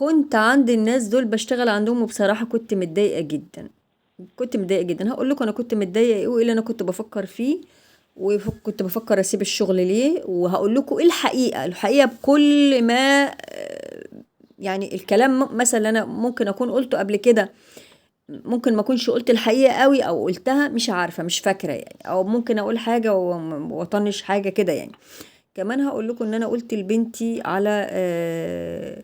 كنت عند الناس دول بشتغل عندهم، وبصراحة كنت متضايقة جدا. كنت متضايقة جدا. هقول لكم انا كنت متضايقة ايه وايه اللي انا كنت بفكر فيه، وكنت بفكر اسيب الشغل ليه، وهقول لكم ايه الحقيقة بكل ما يعني الكلام مثلا اللي انا ممكن اكون قلته قبل كده، ممكن ما اكونش قلت الحقيقة قوي او قلتها مش عارفة مش فاكرة يعني، او ممكن اقول حاجة واطنش حاجة كده يعني. كمان هقول لكم ان انا قلت لبنتي على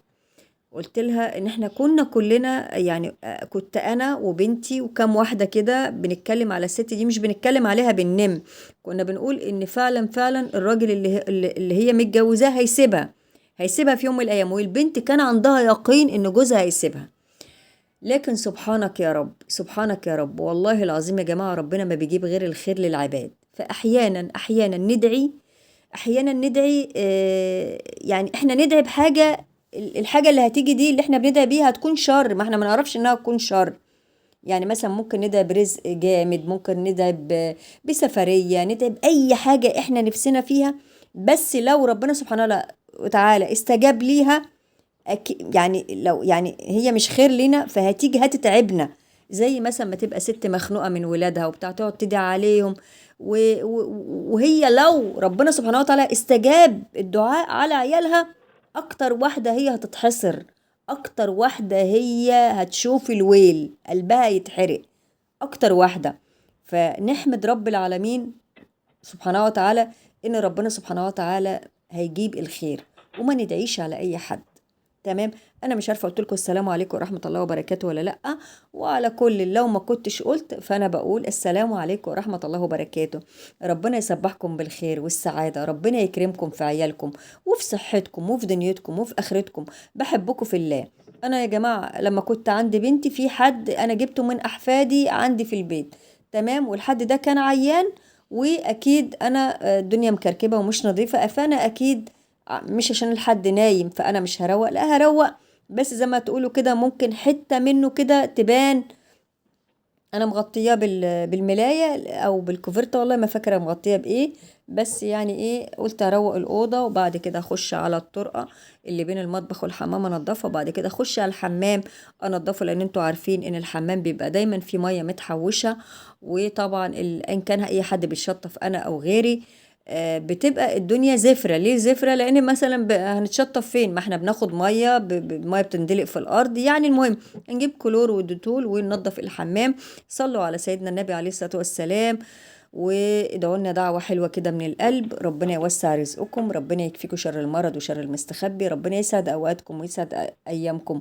قلت لها ان احنا كنا كلنا يعني كنت انا وبنتي وكم واحدة كده بنتكلم على الست دي، مش بنتكلم عليها بالنم. كنا بنقول ان فعلا فعلا الراجل اللي هي متجوزاه هيسيبها في يوم من الايام، والبنت كان عندها يقين ان جوزها هيسيبها. لكن سبحانك يا رب، سبحانك يا رب، والله العظيم يا جماعة ربنا ما بيجيب غير الخير للعباد. فأحيانا ندعي، أحيانا ندعي يعني احنا ندعي بحاجة، الحاجة اللي هتيجي دي اللي احنا بندعي بيها هتكون شر، ما احنا ما نعرفش انها تكون شر. يعني مثلا ممكن ندعي برزق جامد، ممكن ندعي بسفرية، ندعي بأي حاجة احنا نفسنا فيها. بس لو ربنا سبحانه وتعالى استجاب ليها، يعني لو يعني هي مش خير لنا فهتيجي هتتعبنا. زي مثلا ما تبقى ست مخنوقة من ولادها وبتاع، تقعد تدعي عليهم وهي لو ربنا سبحانه وتعالى استجاب الدعاء على عيالها، اكتر واحدة هي هتتحصر، اكتر واحدة هي هتشوف الويل قلبها يتحرق، اكتر واحدة. فنحمد رب العالمين سبحانه وتعالى ان ربنا سبحانه وتعالى هيجيب الخير، وما ندعيش على اي حد. تمام. انا مش عارفه قلت لكم السلام عليكم ورحمه الله وبركاته ولا لا. وعلى كل لو ما كنتش قلت فانا بقول السلام عليكم ورحمه الله وبركاته. ربنا يسبحكم بالخير والسعاده، ربنا يكرمكم في عيالكم وفي صحتكم وفي دنيتكم وفي اخرتكم. بحبكم في الله. انا يا جماعه لما كنت عند بنتي في حد انا جبته من احفادي عندي في البيت، تمام، والحد ده كان عيان، واكيد انا الدنيا مكركبه ومش نظيفه، فانا اكيد مش عشان الحد نايم فانا مش هروق، لا هروق. بس زي ما تقولوا كده ممكن حتة منه كده تبان. انا مغطياه بالملاية او بالكوفرتة، والله ما فاكرة مغطياه بايه. بس يعني ايه، قلت اروق الأوضة وبعد كده اخش على الطرقة اللي بين المطبخ والحمام انضفها، وبعد كده اخش على الحمام انضفه، لان انتوا عارفين ان الحمام بيبقى دايما في مية متحوشة. وطبعا ان كان اي حد بيشطف انا او غيري بتبقى الدنيا زفرة. ليه زفرة؟ لان مثلا هنتشطف فين؟ ما احنا بناخد مية مية بتندلق في الارض يعني. المهم نجيب كلور وديتول وننضف الحمام. صلوا على سيدنا النبي عليه الصلاة والسلام، وادعوا لنا دعوة حلوة كده من القلب. ربنا يوسع رزقكم، ربنا يكفيكم شر المرض وشر المستخبي، ربنا يسعد أوقاتكم ويسعد أيامكم.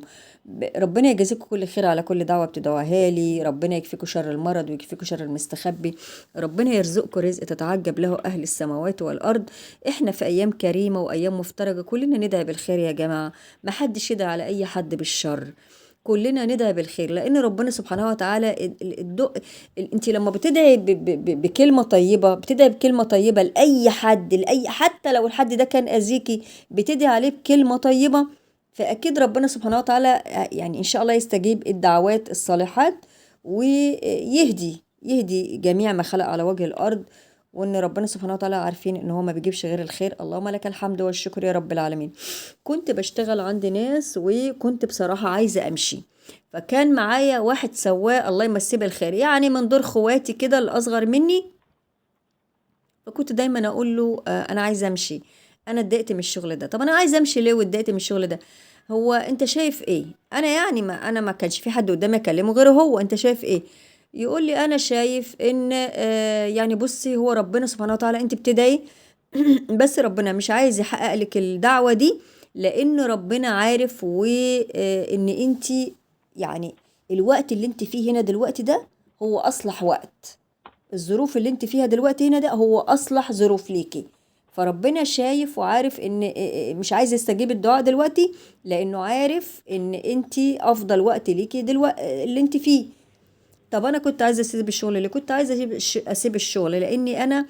ربنا يجازيكم كل خير على كل دعوة بتدعوها لي، ربنا يكفيكم شر المرض ويكفيكم شر المستخبي، ربنا يرزقكم رزق تتعجب له أهل السماوات والأرض. احنا في أيام كريمة وأيام مفترجة، كلنا ندعي بالخير يا جماعة، محدش يدعي على أي حد بالشر، كلنا ندعي بالخير. لان ربنا سبحانه وتعالى انت لما بتدعي بكلمه طيبه، بتدعي بكلمه طيبه لاي حد، لاي حتى لو الحد ده كان اذيكي، بتدعي عليه بكلمه طيبه، فاكيد ربنا سبحانه وتعالى يعني ان شاء الله يستجيب الدعوات الصالحات، ويهدي جميع ما خلق على وجه الارض. وان ربنا سبحانه وتعالى عارفين ان هو ما بيجيبش غير الخير. اللهم لك الحمد والشكر يا رب العالمين. كنت بشتغل عند ناس وكنت بصراحة عايزة امشي، فكان معايا واحد سواق الله يمسيه بالخير، يعني من دور خواتي كده الاصغر مني. فكنت دايما اقول له انا عايزه امشي، انا اتضايقت من الشغل ده. طب انا عايزه امشي ليه واتضايقت من الشغل ده؟ هو انت شايف ايه؟ انا يعني ما كانش في حد قدامي اكلمه غيره هو. انت شايف ايه؟ يقول لي انا شايف ان يعني بصي، هو ربنا سبحانه وتعالى انت بتدعي بس ربنا مش عايز يحقق لك الدعوة دي، لان ربنا عارف وان انت يعني الوقت اللي انت فيه هنا دلوقتي ده هو اصلح وقت. الظروف اللي انت فيها دلوقتي هنا ده هو اصلح ظروف ليكي. فربنا شايف وعارف ان مش عايز يستجيب الدعاء دلوقتي، لانه عارف ان انت افضل وقت ليكي دلوقتي اللي انت فيه. طب انا كنت عايزه اسيب الشغل ليه؟ كنت عايزه اسيب الشغل لاني انا،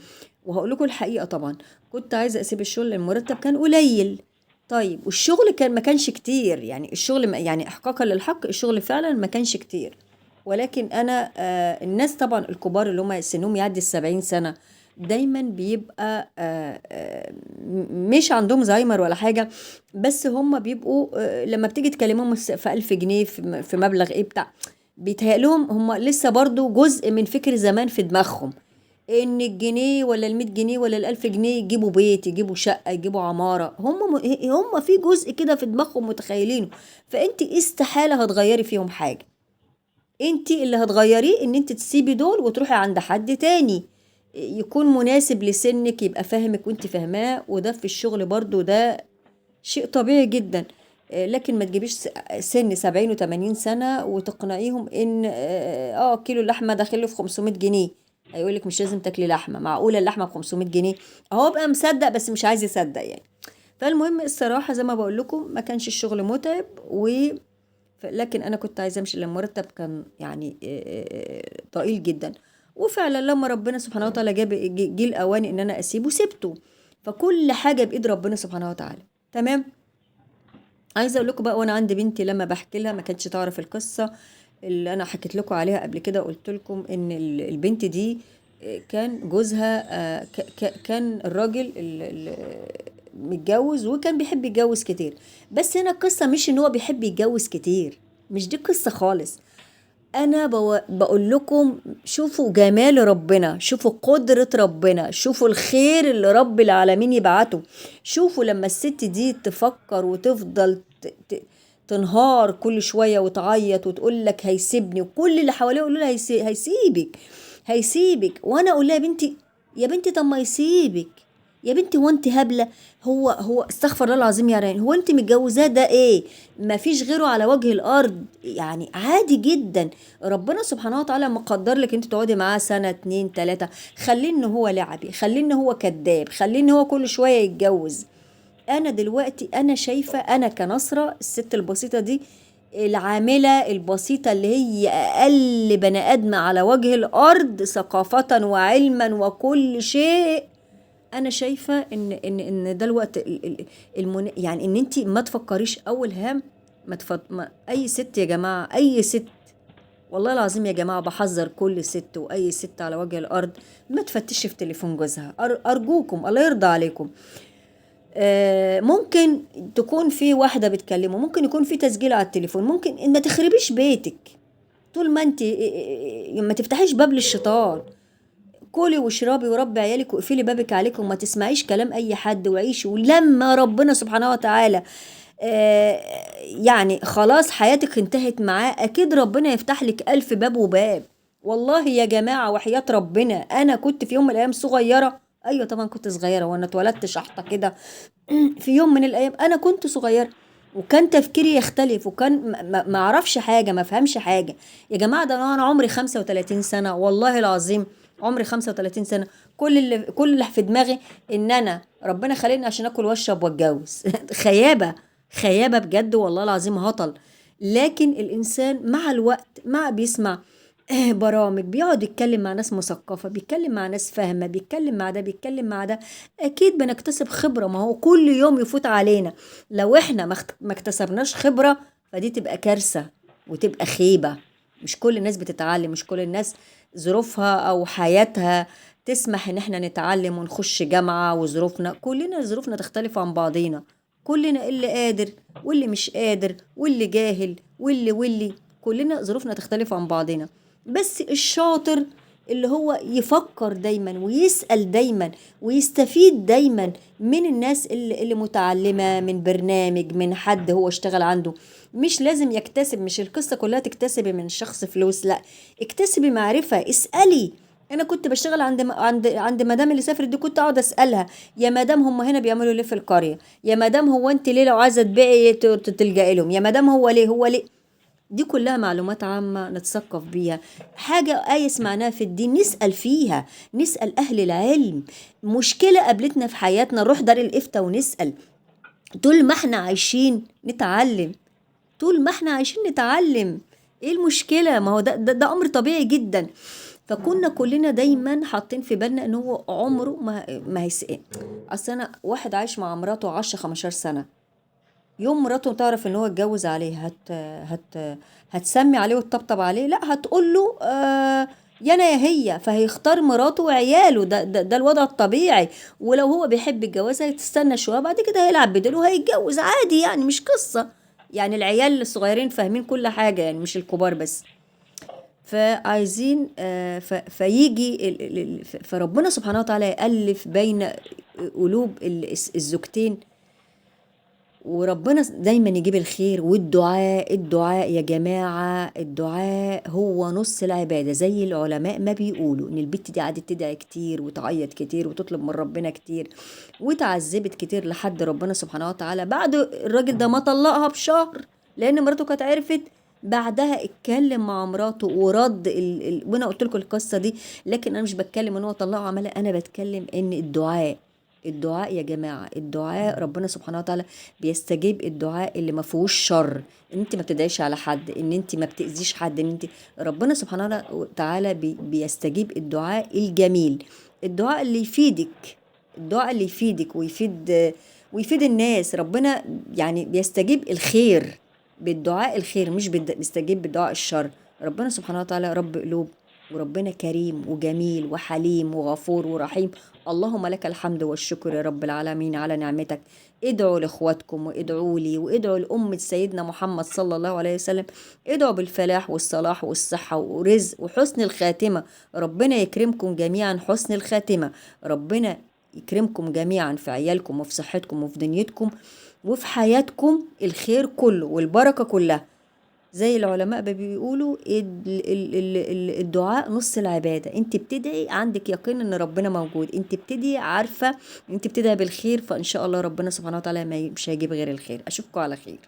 وهقول لكم الحقيقه طبعا، كنت عايزه اسيب الشغل لأن المرتب كان قليل. طيب والشغل كان ما كانش كتير، يعني الشغل يعني احقاقا للحق الشغل فعلا ما كانش كتير. ولكن انا الناس طبعا الكبار اللي هم سنهم يعدي ال70 سنه، دايما بيبقى مش عندهم زهايمر ولا حاجة، بس هم بيبقوا لما بتيجي تكلمهم في 1000 جنيه، في مبلغ ايه بتاع، بيتهيألهم هم لسه برضو جزء من فكر زمان في دماغهم، ان الجنيه ولا ال100 جنيه ولا ال1000 جنيه يجيبوا بيت، يجيبوا شقة، يجيبوا عمارة. هم في جزء كده في دماغهم متخيلينه. فانت استحالة هتغيري فيهم حاجة. انت اللي هتغيريه ان انت تسيبي دول وتروحي عند حد تاني يكون مناسب لسنك، يبقى فاهمك وانت فاهماه. وده في الشغل برضو ده شيء طبيعي جدا. لكن ما تجيبيش سن 70 و80 سنة وتقنعيهم ان كيلو اللحمة داخله في 500 جنيه. هيقولك مش لازم تاكلي لحمة، معقولة اللحمة ب 500 جنيه؟ اهو بقى مصدق بس مش عايز يصدق يعني. فالمهم الصراحة زي ما بقول لكم ما كانش الشغل متعب لكن انا كنت عايزه امشي لما مرتب كان يعني ضئيل جدا. وفعلا لما ربنا سبحانه وتعالى جه الاوان ان انا اسيبه سبته. فكل حاجه بايد ربنا سبحانه وتعالى. تمام. عايزه اقول لكم بقى، وانا عندي بنتي لما بحكي لها ما كانتش تعرف القصه اللي انا حكيت لكم عليها قبل كده. قلت لكم ان البنت دي كان جوزها كان الراجل متجوز وكان بيحب يتجوز كتير. بس هنا القصه مش ان هو بيحب يتجوز كتير، مش دي القصه خالص. انا بقول لكم شوفوا جمال ربنا، شوفوا قدرة ربنا، شوفوا الخير اللي رب العالمين يبعته. شوفوا لما الست دي تفكر وتفضل تنهار كل شوية وتعيط وتقول لك هيسيبني، وكل اللي حواليه يقولوا لها هيسيبك، هيسيبك. وانا اقول لها يا بنتي، يا بنتي طب ما يسيبك، يا بنتي هو انت هبله؟ هو استغفر الله العظيم يا راني، هو انت متجوزاه ده ايه؟ ما فيش غيره على وجه الارض يعني، عادي جدا. ربنا سبحانه وتعالى مقدر لك انت تقعدي معاه سنه 2 3. خليه ان هو لعبي، خليه ان هو كذاب، خليه ان هو كل شويه يتجوز. انا دلوقتي انا شايفه انا كنصره الست البسيطه دي، العامله البسيطه اللي هي اقل بني ادم على وجه الارض ثقافه وعلما وكل شيء. انا شايفه ان ده الوقت يعني ان انت ما تفكريش اول هام. اي ست يا جماعه، اي ست، والله العظيم يا جماعه بحذر كل ست واي ست على وجه الارض، ما تفتش في تليفون جوزها. ارجوكم الله يرضى عليكم. ممكن تكون في واحده بتكلمه، ممكن يكون في تسجيل على التليفون، ممكن ما تخربيش بيتك طول ما انت ما تفتحيش باب للشيطان. كلي واشربي وربي عيالك واقفلي بابك عليك وما تسمعيش كلام اي حد وعيشي. ولما ربنا سبحانه وتعالى آه يعني خلاص حياتك انتهت معاه، اكيد ربنا يفتح لك 1000 باب وباب. والله يا جماعة وحياة ربنا انا كنت في يوم من الايام صغيرة. ايوه طبعا كنت صغيرة، وانا اتولدت شحطة كده. في يوم من الايام انا كنت صغيرة وكان تفكيري يختلف، وكان ما اعرفش حاجة، ما افهمش حاجة. يا جماعة ده انا عمري 35 سنة والله العظيم، عمري 35 سنة. كل اللي في دماغي ان انا ربنا خلقني عشان اكل واشرب واتجوز. خيابة، خيابة بجد والله العظيم هطل. لكن الانسان مع الوقت مع بيسمع برامج، بيقعد يتكلم مع ناس مثقفة، بيتكلم مع ناس فاهمة، بيتكلم مع ده بيتكلم مع ده، أكيد بنكتسب خبرة. ما هو كل يوم يفوت علينا لو إحنا ما اكتسبناش خبرة فدي تبقى كارثة وتبقى خيبة. مش كل الناس بتتعلم، مش كل الناس ظروفها أو حياتها تسمح إن إحنا نتعلم ونخش جامعة، وظروفنا كلنا ظروفنا تختلف عن بعضينا. كلنا اللي قادر واللي مش قادر واللي جاهل واللي كلنا ظروفنا تختلف عن بعضنا. بس الشاطر اللي هو يفكر دايما ويسأل دايما ويستفيد دايما من الناس اللي متعلمة، من برنامج، من حد هو اشتغل عنده. مش لازم يكتسب، مش القصة كلها تكتسبي من شخص فلوس، لا، اكتسبي معرفة، اسألي. انا كنت بشتغل عند مدام اللي سافرت دي، كنت اقعد اسالها يا مدام هم هنا بيعملوا ليه في القريه، يا مدام هو انت ليه لو عايزه تبيعي تلجئي لهم، يا مدام هو ليه. دي كلها معلومات عامة نتثقف بيها. حاجة آية سمعناها في الدين نسأل فيها، نسأل أهل العلم. مشكلة قابلتنا في حياتنا نروح دار الإفتاء ونسأل. طول ما احنا عايشين نتعلم، طول ما احنا عايشين نتعلم. ايه المشكلة؟ ما هو ده أمر طبيعي جدا. فكنا كلنا دايما حاطين في بالنا ان هو عمره ما هيسقى. اصل انا واحد عايش مع مراته 10 15 سنة، يوم مراته تعرف ان هو اتجوز عليه هتسمي عليه وتطبطب عليه؟ لا، هتقول له يا انا يا هي، فهيختار مراته وعياله، ده الوضع الطبيعي. ولو هو بيحب الجواز هيتستنى شويه، بعد كده هيلعب بديله وهيتجوز عادي، يعني مش قصه. يعني العيال الصغيرين فاهمين كل حاجه، يعني مش الكبار بس. فعايزين فيجي فربنا سبحانه وتعالى يألف بين قلوب الزوجتين. وربنا دايما يجيب الخير. والدعاء، الدعاء يا جماعة، الدعاء هو نص العبادة، زي العلماء ما بيقولوا ان البت دي قعدت تدعي كتير وتعيط كتير وتطلب من ربنا كتير وتعذبت كتير لحد ربنا سبحانه وتعالى بعد الراجل ده ما طلقها بشهر، لان مراته كانت عرفت. بعدها اتكلم مع مراته ورد وانا قلت لكم القصة دي. لكن انا مش بتكلم ان هو طلقها عملها، انا بتكلم ان الدعاء، الدعاء يا جماعة، الدعاء ربنا سبحانه وتعالى بيستجيب الدعاء اللي ما فيهوش شر. ان انت ما بتدعيش على حد، ان انت ما بتأذيش حد، ان انت ربنا سبحانه وتعالى بيستجيب الدعاء الجميل، الدعاء اللي يفيدك، الدعاء اللي يفيدك ويفيد الناس. ربنا يعني بيستجيب الخير بالدعاء الخير، مش بيستجيب بالدعاء الشر. ربنا سبحانه وتعالى رب قلوب، وربنا كريم وجميل وحليم وغفور ورحيم. اللهم لك الحمد والشكر يا رب العالمين على نعمتك. ادعوا لاخواتكم وادعوا لي وادعوا لأمة سيدنا محمد صلى الله عليه وسلم. ادعوا بالفلاح والصلاح والصحة ورزق وحسن الخاتمة. ربنا يكرمكم جميعا حسن الخاتمة. ربنا يكرمكم جميعا في عيالكم وفي صحتكم وفي دنيتكم وفي حياتكم، الخير كله والبركة كلها. زي العلماء بيقولوا الدعاء نص العبادة. انت بتدعي عندك يقين ان ربنا موجود، انت بتدعي عارفة انت بتدعي بالخير، فان شاء الله ربنا سبحانه وتعالى مش هيجيب غير الخير. اشوفكم على خير.